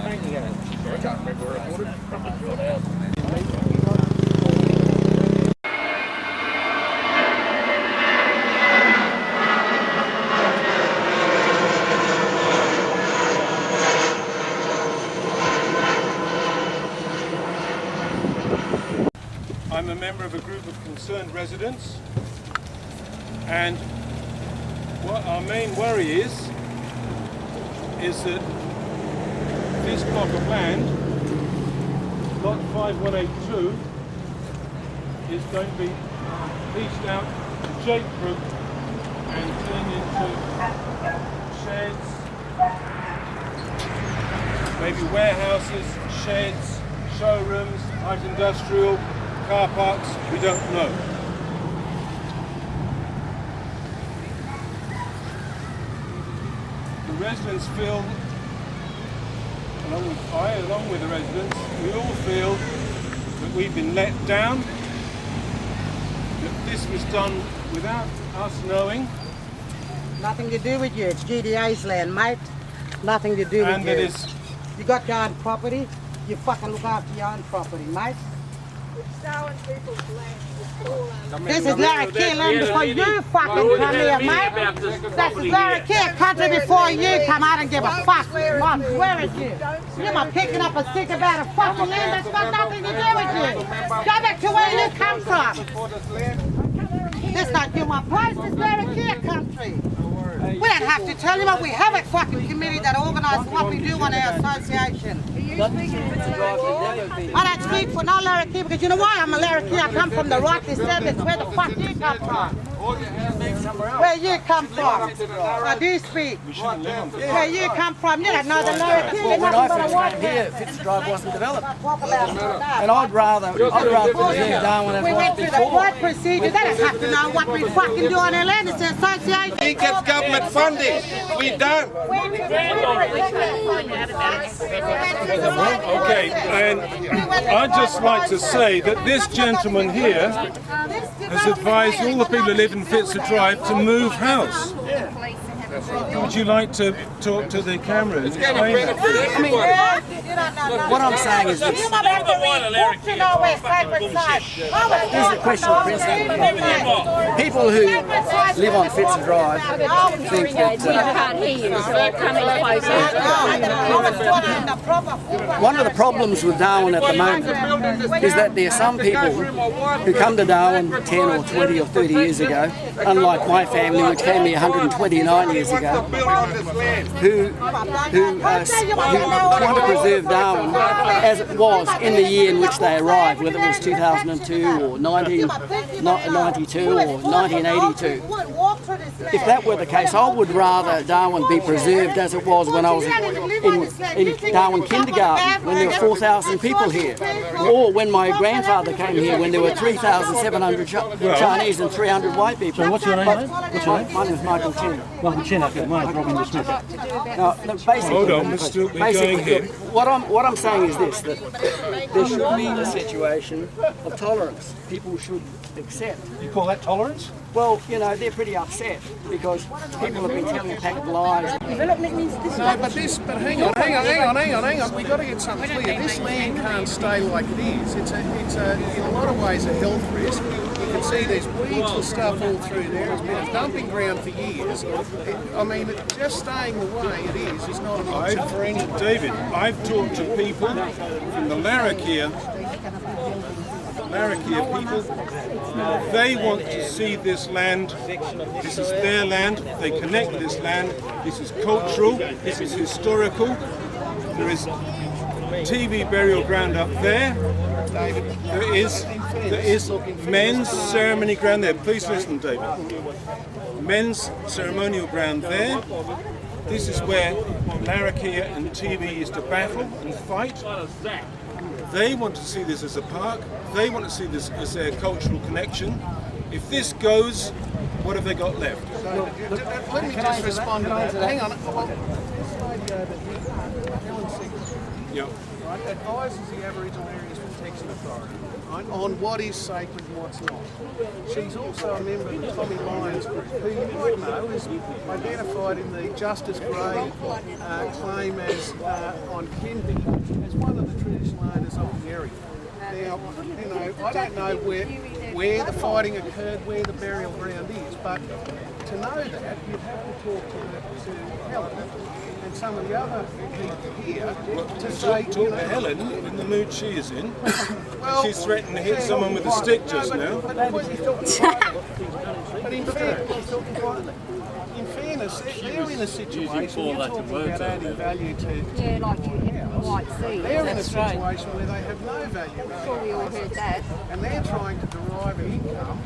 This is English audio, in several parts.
I'm a member of a group of concerned residents, and what our main worry is that this block of land, lot 5182, is going to be leased out to Jape Group and turned into sheds, maybe warehouses, sheds, showrooms, light industrial, car parks, we don't know. The residents feel, along with the residents, we all feel that we've been let down, that this was done without us knowing. Nothing to do with you, it's GDA's land, mate. Nothing to do with you. And you got your own property, you fucking look after your own property, mate. This is Larrakia land before you fucking come here, mate. This is Larrakia country before you come out and give a fuck. I swear at you. You're not picking up a stick about a fucking land that's got nothing to do with you. Go back to where you come from. This not my place, this Larrakia country. We don't have to tell you what we have a fucking committee that organises what we do on our association. I don't speak for no Larrakia because you know why I'm a Larrakia? I come from the right descendants. Where the fuck you come from? Where you come from? I do speak. Where you come from? You don't know the Larrakia. You're nothing but a white here, Fitzer Drive wasn't developed. And I'd rather preserve Darwin as we went through the court procedure. They don't have to know what we fucking do on our land. It's an association. He gets government funding. We don't. Okay, and I'd just like to say that this gentleman here has advised all the people who live in Fitzer Drive to move house. Would you like to talk to the camera and explain that? What I'm saying is this. Here's the question, Prince. People who live on Fitzer Drive think that one of the problems with Darwin at the moment is that there are some people who come to Darwin 10 or 20 or 30 years ago, unlike my family which came here 129 years ago, who want to preserve Darwin as it was in the year in which they arrived, whether it was 2002 or 1992 or 1982. If that were the case, I would rather Darwin be preserved as it was when I was in Darwin kindergarten, when there were 4,000 people here, or when my grandfather came here when there were 3,700 Chinese and 300 white people. So what's your name, mate? What's your name? My name is Michael Chin. Michael Chin, okay. My name's Robin Smith. Now, basically, hold on, we're still going here. What I'm saying is this, that there should be a situation of tolerance. People should accept. You call that tolerance? Well, you know, they're pretty upset because people have been telling a pack of lies. Development means this. No, but hang on. We've got to get something clear. This land can't stay like it is. It's in a lot of ways a health risk. You can see there's weeds and stuff all through there. It's been a dumping ground for years. Just staying the way it is not an option for anyone. David, I've talked to people from the Larrakia people. They want to see this land. This is their land. They connect with this land. This is cultural. This is historical. There is TV burial ground up there. There is men's ceremony ground there. Please listen, David. Men's ceremonial ground there. This is where Larrakia and TV used to battle and fight. They want to see this as a park. They want to see this as a cultural connection. If this goes, what have they got left? Let me just respond to that. Hang on. Yep. right, advises the Aboriginal Areas Protection Authority on what is sacred and what's not. She's also a member of the Tommy Lyons group, who you might know is identified in the Justice Gray claim as on Kenby as one of the traditional owners of the area. Now, you know, I don't know where the fighting occurred, where the burial ground is, but to know that, you'd have to talk to Helen and some of the other people here to say, Talk to Helen in the mood she is in. well, She's threatened to hit someone with a stick just now. But in fairness, they're in a situation, you're talking about adding value to Yeah, like you might see. they're in a situation where they have no value. I'm sure we all heard that. And they're trying to derive an income,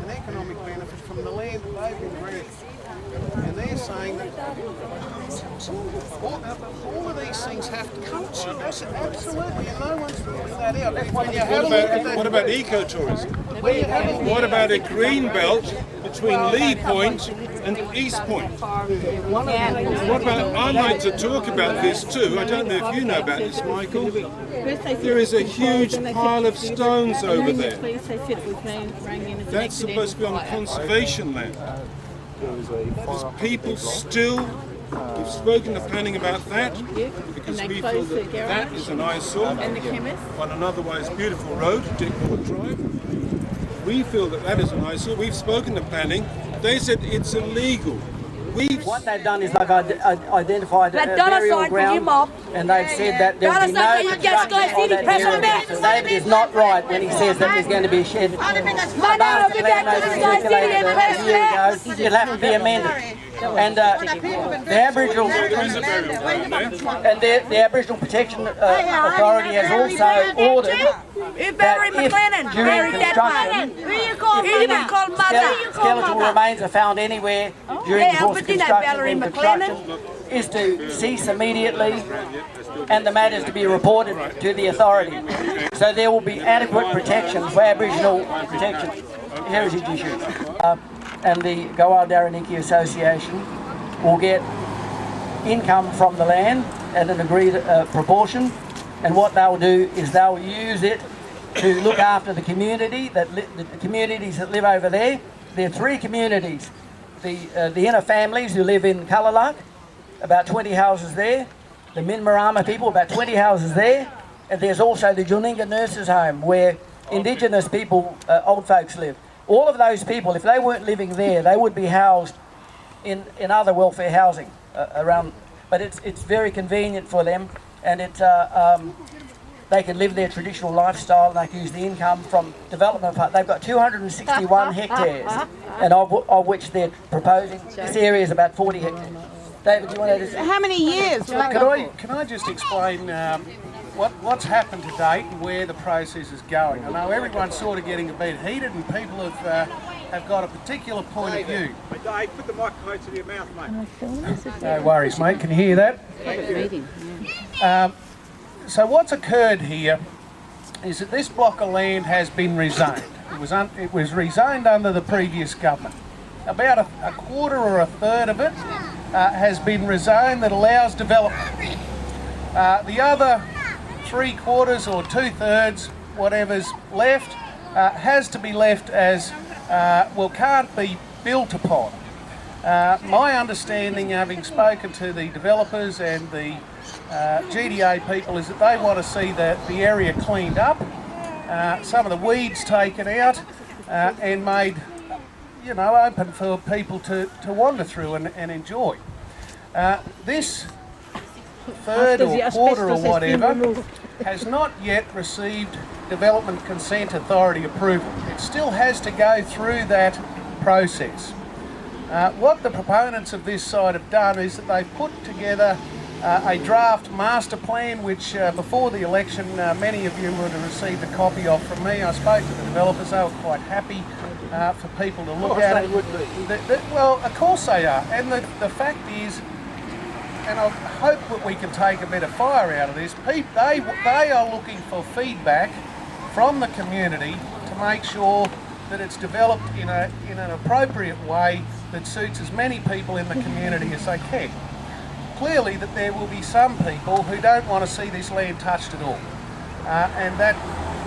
an economic benefit from the land that they've been granted. And they're saying that all of these things have to come to you. Absolutely, and no one's ruling that out. When you have a look at What about ecotourism? when you have a look What about a green belt between Lee Point and East Point? What about, I'd like to talk about this too. I don't know if you know about this, Michael. There is a huge pile of stones over there. That's supposed to be on conservation land. There's people still, we've spoken to planning about that because we feel that that is an eyesore on an otherwise beautiful road, Fitzer Drive. We feel that that is an eyesore. We've spoken to planning. They said it's illegal. What they've done is they've identified a burial ground, and they've said that there will be no construction on that area. So David is not right when he says that there's going to be a shed. Master plan notice circulated a year ago. It'll have to be amended. And the Aboriginal and the Aboriginal Protection Authority has also ordered that if during construction skeletal remains are found anywhere during the course of construction is to cease immediately and the matter is to be reported to the authority. So there will be adequate protection for Aboriginal protection heritage issues. And the Gwalwa Daraniki Association will get income from the land at an agreed proportion, and what they'll do is they'll use it to look after the community, the communities that live over there. There are three communities. The inner families who live in Kulaluk, about 20 houses there. The Minmarama people, about 20 houses there. And there's also the Juninga Nurses Home, where Indigenous people, old folks live. All of those people, if they weren't living there, they would be housed in other welfare housing around. But it's very convenient for them, and it's they can live their traditional lifestyle, and they can use the income from development. They've got 261 hectares, and of which they're proposing, this area is about 40 hectares. David, do you want to... How many years? Can I just explain what's happened to date and where the process is going? I know everyone's sort of getting a bit heated and people have got a particular point of view. Dave, put the mic close to your mouth, mate. No worries, mate. Can you hear that? So what's occurred here is that this block of land has been rezoned. It was rezoned under the previous government. About a quarter or a third of it has been rezoned that allows development. The other 3/4 or 2/3, whatever's left, has to be left as, can't be built upon. My understanding, having spoken to the developers and the GDA people, is that they want to see the area cleaned up, some of the weeds taken out, and made, open for people to wander through and enjoy. This third or quarter or whatever has not yet received Development Consent Authority approval. It still has to go through that process. What the proponents of this side have done is that they've put together a draft master plan, which before the election many of you would have received a copy of from me. I spoke to the developers, they were quite happy for people to look at it. Well, of course they are, and the fact is, and I hope that we can take a bit of fire out of this, they are looking for feedback from the community to make sure that it's developed in an appropriate way that suits as many people in the community as they can. clearly that there will be some people who don't want to see this land touched at all. And that,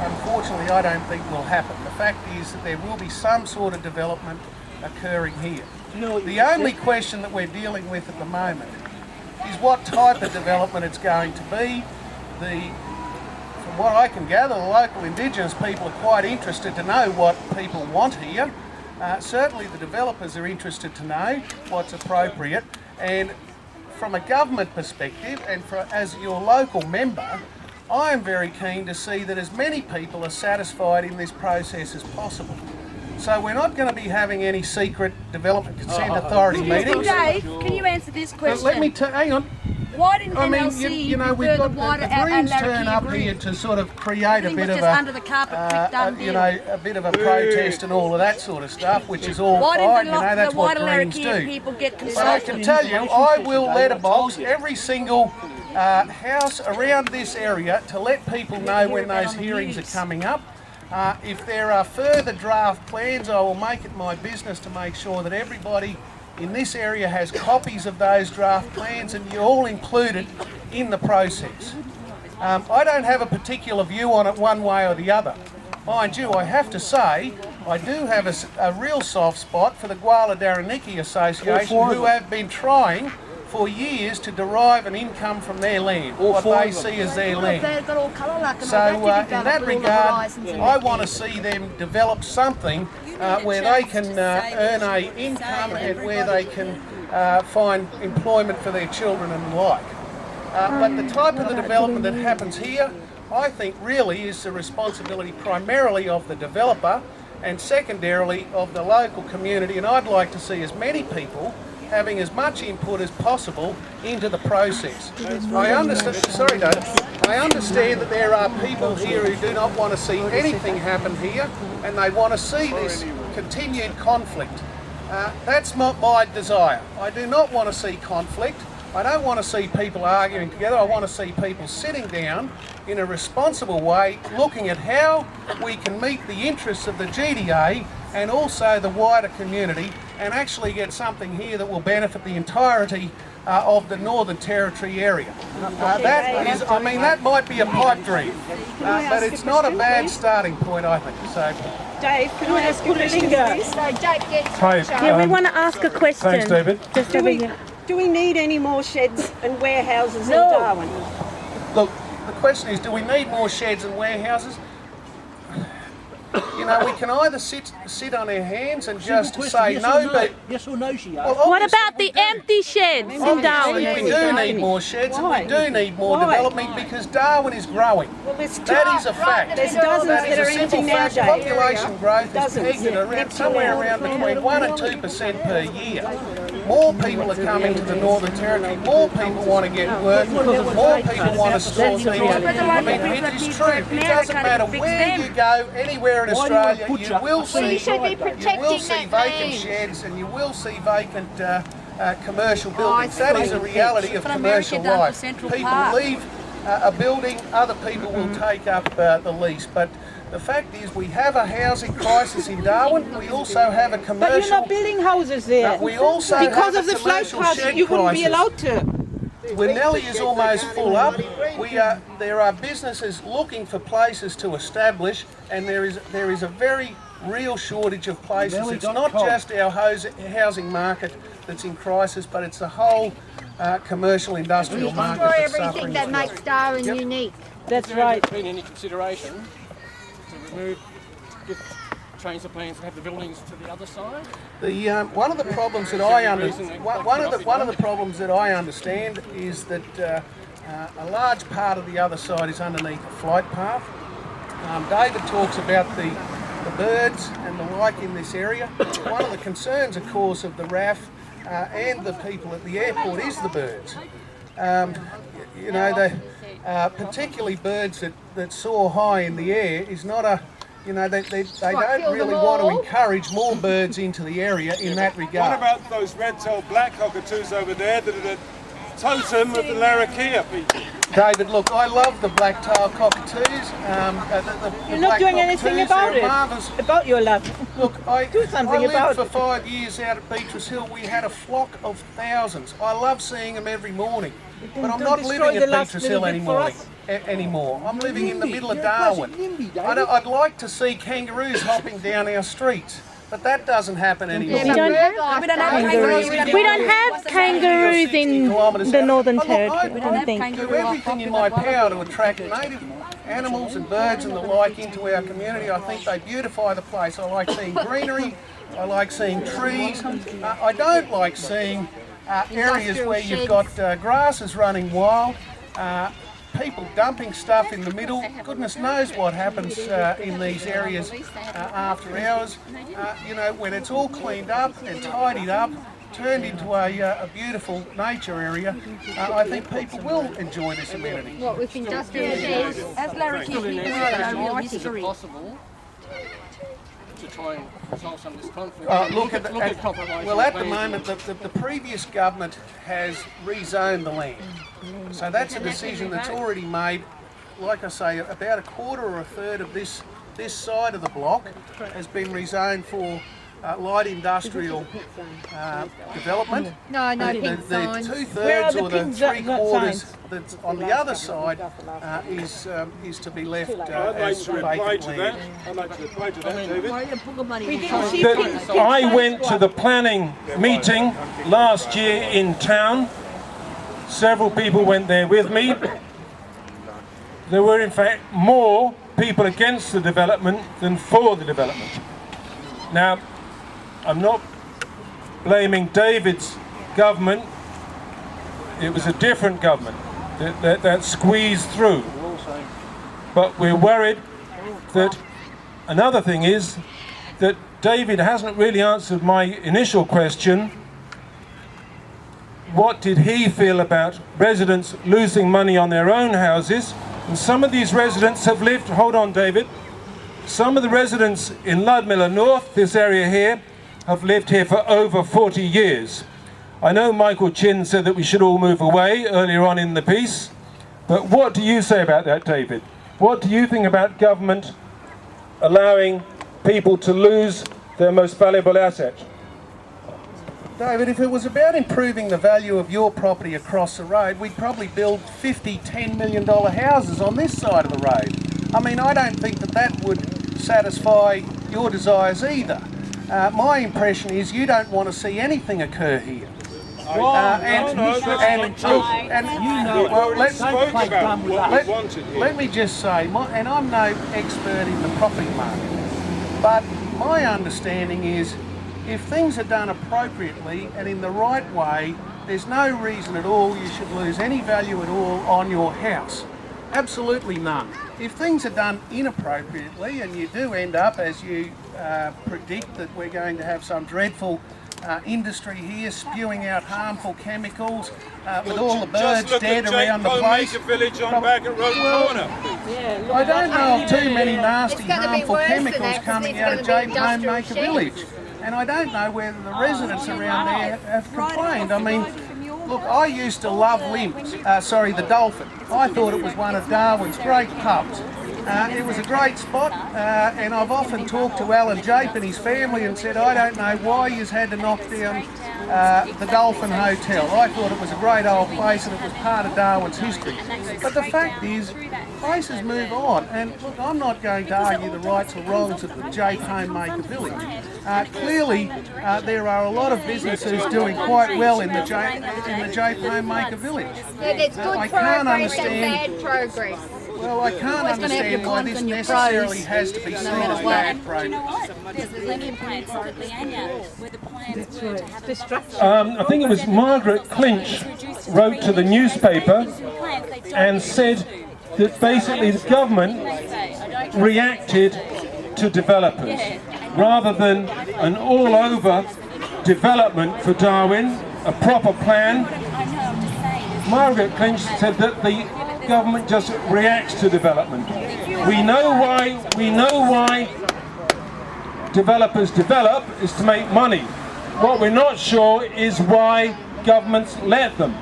unfortunately, I don't think will happen. The fact is that there will be some sort of development occurring here. The only question that we're dealing with at the moment is what type of development it's going to be. From what I can gather, the local Indigenous people are quite interested to know what people want here. Certainly the developers are interested to know what's appropriate, and from a government perspective and as your local member, I am very keen to see that as many people are satisfied in this process as possible. So we're not going to be having any secret development consent authority meetings. Dave, can you answer this question? Let me hang on. Why didn't I mean, MLC you know, we've further got water the out Greens and turn up Larrakia here Bridge? to sort of create a Everything bit was of just under the carpet, quick, done you deal. know, a bit of a protest and all of that sort of stuff, which is all Why fine. didn't You know, that's the what wider Greens Larrakia do. people get But I consulted? can tell you, I will letterbox every single house around this area to let people know when those hearings are coming up. If there are further draft plans, I will make it my business to make sure that everybody in this area has copies of those draft plans and you're all included in the process. I don't have a particular view on it one way or the other. Mind you, I have to say, I do have a real soft spot for the Gwalwa Daraniki Association, who have been trying for years to derive an income from their land, what they see as their land. So in that regard, I want to see them develop something where they can earn an income and where they can find employment for their children and the like. But the type of the development that happens here, I think really is the responsibility primarily of the developer and secondarily of the local community, and I'd like to see as many people having as much input as possible into the process. I understand that there are people here who do not want to see anything happen here and they want to see this continued conflict. That's not my desire. I do not want to see conflict. I don't want to see people arguing together. I want to see people sitting down in a responsible way, looking at how we can meet the interests of the GDA and also the wider community and actually get something here that will benefit the entirety of the Northern Territory area. That might be a pipe dream, but it's not a bad starting point, I think. So, Dave, can I ask you a question, please? So Jape gets Yeah, we want to ask a question. Thanks, David. Just over here. Do we need any more sheds and warehouses in Darwin? look, the question is, do we need more sheds and warehouses? You know, we can either sit on our hands and just say no, but... Yes or no, she asked. Well, What about the empty sheds in obviously Darwin? we do need more sheds and we do need more development because Darwin is growing. Well, That is a fact. There's dozens That that are is a simple empty now, fact. Dave. Population growth is Dozens, pegged at around somewhere around between 1 and 2% per year. More people are coming to the Northern Territory. More people want to get work. More people want to store things. I mean, it is true. It doesn't matter where you go, anywhere in Australia, you will see vacant sheds and you will see vacant commercial buildings. That is a reality of commercial life. People leave a building, other people will take up the lease. But the fact is, we have a housing crisis in Darwin. We also have a commercial. But you're not building houses there. We also because have of the a flight commercial path, shed you wouldn't be crisis. allowed to. Winnelli is almost full up. There are businesses looking for places to establish, and there is a very real shortage of places. It's not just our housing market that's in crisis, but it's the whole commercial industrial market for that's everything suffering. that makes Darwin unique. That's right. Been any consideration to remove, change the plans and have the buildings to the other side? One of the problems that I understand is that a large part of the other side is underneath a flight path. David talks about the birds and the like in this area. One of the concerns, of course, of the RAF and the people at the airport is the birds. You know, particularly birds that soar high in the air is not a, you know, they don't really want to encourage more birds into the area in that regard. What about those red-tailed black cockatoos over there that are totem of the Larrakia people. David, look, I love the black-tailed cockatoos. You're not doing anything about it, about your love. Look, I something about lived for 5 years out at Beatrice Hill. We had a flock of thousands. I love seeing them every morning. But I'm not living at Beatrice Hill anymore. I'm living in the middle of Darwin. I'd like to see kangaroos hopping down our streets. But that doesn't happen anymore. We don't have kangaroos in the Northern Territory, I don't think. I do everything in my power to attract native animals and birds and the like into our community. I think they beautify the place. I like seeing greenery. I like seeing trees. I don't like seeing areas where you've got grasses running wild. People dumping stuff in the middle. Goodness knows what happens in these areas after hours. You know, when it's all cleaned up and tidied up, turned into a beautiful nature area, I think people will enjoy this amenity. What with industrial sheds? As Larrakia Is it possible to try and resolve some of this conflict? Look at compromise. Well, at the moment, the previous government has rezoned the land. So that's a decision that's already made. Like I say, about a quarter or a third of this side of the block has been rezoned for light industrial development. No, The signs. 2/3 or the 3/4 that's on the other side is to be left I'd like as to reply vacant to that. land. I'd like to reply to that, David. I went to the planning meeting last year in town. Several people went there with me. There were in fact more people against the development than for the development. Now, I'm not blaming David's government. It was a different government that squeezed through. But we're worried that another thing is that David hasn't really answered my initial question. What did he feel about residents losing money on their own houses? And some of these residents have lived, hold on David, some of the residents in Ludmilla North, this area here, have lived here for over 40 years. I know Michael Chin said that we should all move away earlier on in the piece, but what do you say about that, David? What do you think about government allowing people to lose their most valuable asset? David, if it was about improving the value of your property across the road, we'd probably build $50, $10 million houses on this side of the road. I mean, I don't think that would satisfy your desires either. My impression is you don't want to see anything occur here. Let me just say, and I'm no expert in the property market, but my understanding is if things are done appropriately and in the right way, there's no reason at all you should lose any value at all on your house. Absolutely none. If things are done inappropriately and you do end up, as you predict, that we're going to have some dreadful industry here spewing out harmful chemicals with all the birds dead around the place. Village on Bagot Road corner. I don't know of too many nasty harmful chemicals coming out of Jape Homemaker Village. And I don't know whether the residents around there have complained. I mean, look, I used to love the Dolphin. I thought it was one of Darwin's great pubs. It was a great spot, and I've often talked to Alan Jape and his family and said, I don't know why you've had to knock down the Dolphin Hotel. I thought it was a great old place and it was part of Darwin's history. But the fact is, places move on, and look, I'm not going to argue the rights or wrongs of the Jape Homemaker Village. Clearly, there are a lot of businesses doing quite well in the Jape Homemaker Village. Yeah, there's good progress and bad progress. Well, I can't understand why this necessarily has to be seen as bad progress. I think it was Margaret Clinch wrote to the newspaper and said that basically the government reacted to developers rather than an all-over development for Darwin, a proper plan. Margaret Clinch said that the government just reacts to development. We know why developers develop is to make money. What we're not sure is why governments let them.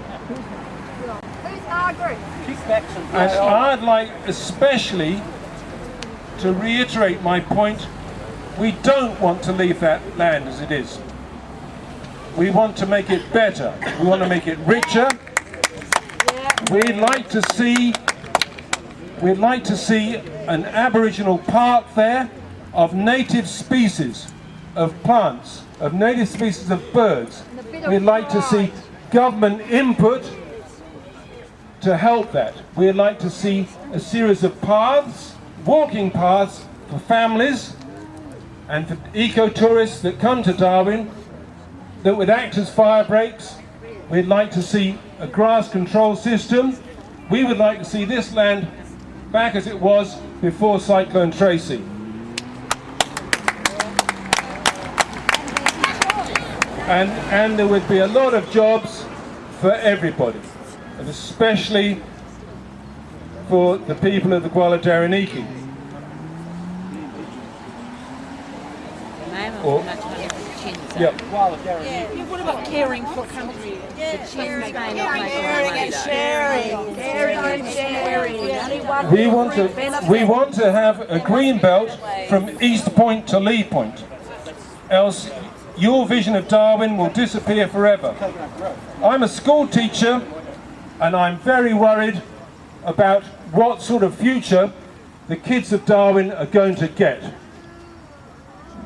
Kickbacks and And I'd like especially to reiterate my point. We don't want to leave that land as it is. We want to make it better. We want to make it richer. We'd like to see an Aboriginal park there of native species of plants, of native species of birds. We'd like to see government input to help that. We'd like to see a series of paths, walking paths for families and for eco-tourists that come to Darwin that would act as fire breaks. We'd like to see a grass control system. We would like to see this land back as it was before Cyclone Tracy. And there would be a lot of jobs for everybody, and especially for the people of the Gwalwa Daraniki. Yep. What about caring for country? We want to have a green belt from East Point to Lee Point, else your vision of Darwin will disappear forever. I'm a school teacher and I'm very worried about what sort of future the kids of Darwin are going to get.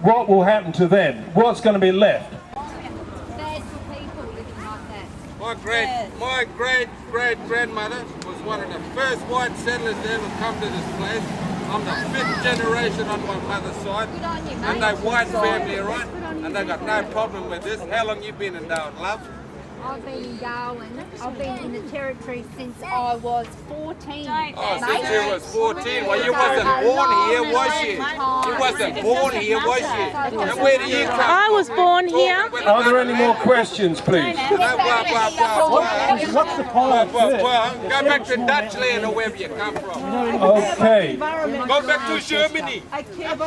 What will happen to them? What's going to be left? My great-great-grandmother was one of the first white settlers that ever come to this place. I'm the 5th generation on my mother's side, and they white family, right? And they got no problem with this. How long you been in Darwin, love? I've been in Darwin. I've been in the territory since I was 14. Oh, since you was 14. Well, you wasn't born here, was you? You wasn't born here, was you? And where do you come from? I was born here. Are there any more questions, please? what's the point? Go back to Dutchland or wherever you come from. Okay. Go back to Germany.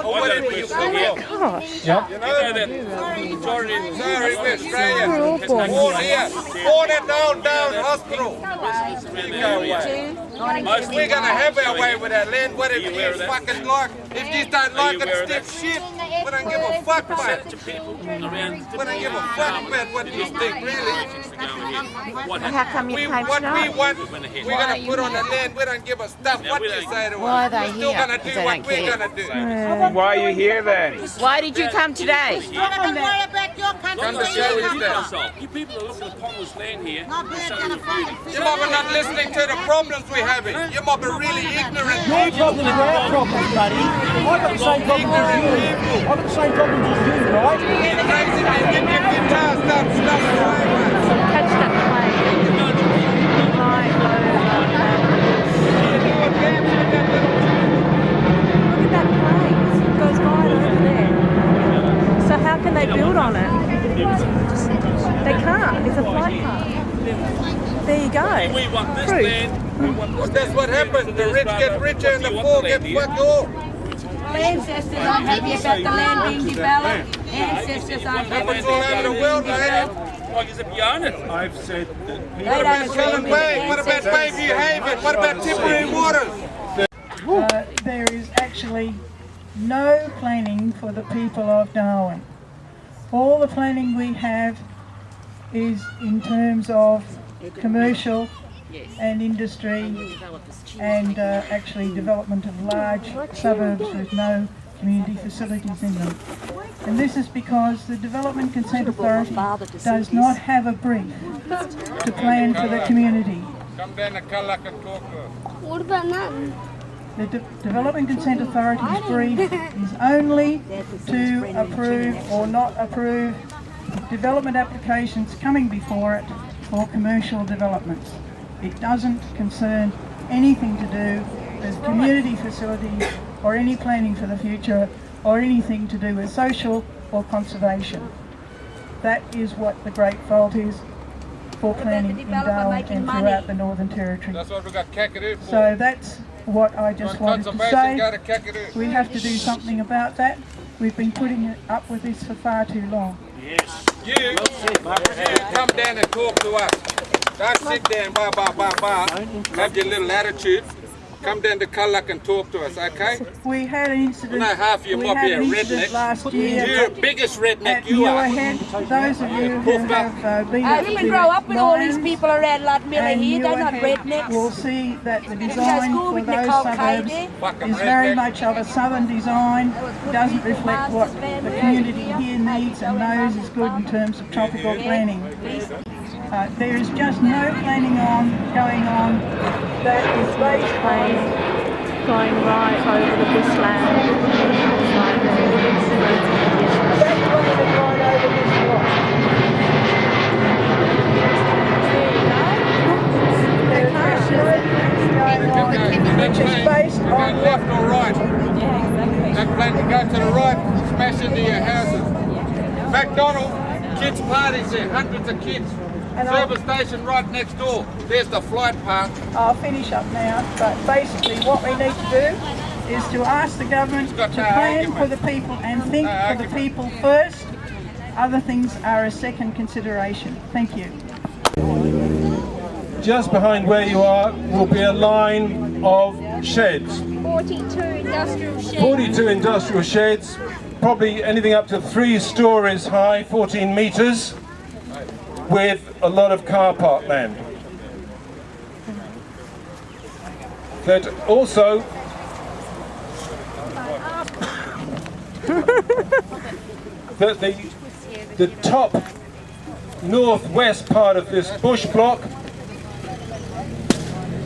Or wherever you come from. Yep. You know that majority of we're Australia. Born here. Born at down hospital. You go away. If we're going to have our way with our land, whatever you fucking like. If you don't like it, stiff shit. We don't give a fuck, mate. We don't give a fuck about what you think, really. How come you came What we tonight? want, we're going to put on the land. We don't give a stuff what you say to us. Why are they We're still here? going to do what we're going to do. Why are you here then? Why did you come today? Don't worry about your country. Come to show us that. You people are looking upon this land here. Not being gonna fight. You might be not listening to the problems we're having. You might be really ignorant. Your problems are our problems, buddy. I've got the same problems as you. I've got the same problems as you, right? You're crazy, man. Get your guitar, stop away, man. Catch that plane. Look at that plane. It goes right over there. So how can they build on it? They can't. It's a flight path. There you go. We want this Proof. land. Well, that's what happens. The rich get richer and the poor get fucked off. Ancestors aren't happy about the land being developed. Ancestors aren't happy Happens all over the world, mate. Like as if you own it. I've said that They don't agree Cullen with Bay. What about Bayview Haven? What about Tipperary Waters? There is actually no planning for the people of Darwin. All the planning we have is in terms of commercial and industry and actually development of large suburbs with no community facilities in them. And this is because the Development Consent Authority does not have a brief to plan for the community. Come down to Kulaluk and talk to us. What about that? The Development Consent Authority's brief is only to approve or not approve development applications coming before it for commercial developments. It doesn't concern anything to do with community facilities or any planning for the future or anything to do with social or conservation. That is what the great fault is for planning in Darwin and throughout the Northern Territory. That's what we got Kakadu for. So that's what I just wanted to say. Go to Kakadu. We have to do something about that. We've been putting up with this for far too long. You come down and talk to us. Don't sit there and have your little attitude. Come down to Kulaluk and talk to us, okay? We had an incident. I know half of you might be a redneck. Last year. You're the biggest redneck you are. Those of you who have been I didn't grow up with all these people around Ludmilla here. They're not rednecks. We'll see that the design for those suburbs is very much of a southern design. It doesn't reflect what the community here needs and knows is good in terms of tropical planning. There is just no planning going on that is based on going right over the bushland. Which is based on left or right. That plan to go to the right, smash into your houses. McDonald's, kids parties there, hundreds of kids. Service station right next door. There's the flight path. I'll finish up now, but basically what we need to do is to ask the government to plan for the people and think for the people first. Other things are a second consideration. Thank you. Just behind where you are will be a line of sheds. 42 industrial sheds. 42 industrial sheds, probably anything up to 3 stories high, 14 metres, with a lot of car park land. That also that the top northwest part of this bush block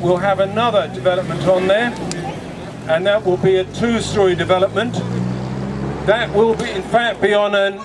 will have another development on there, and that will be a 2-story development. That will be, in fact, be on an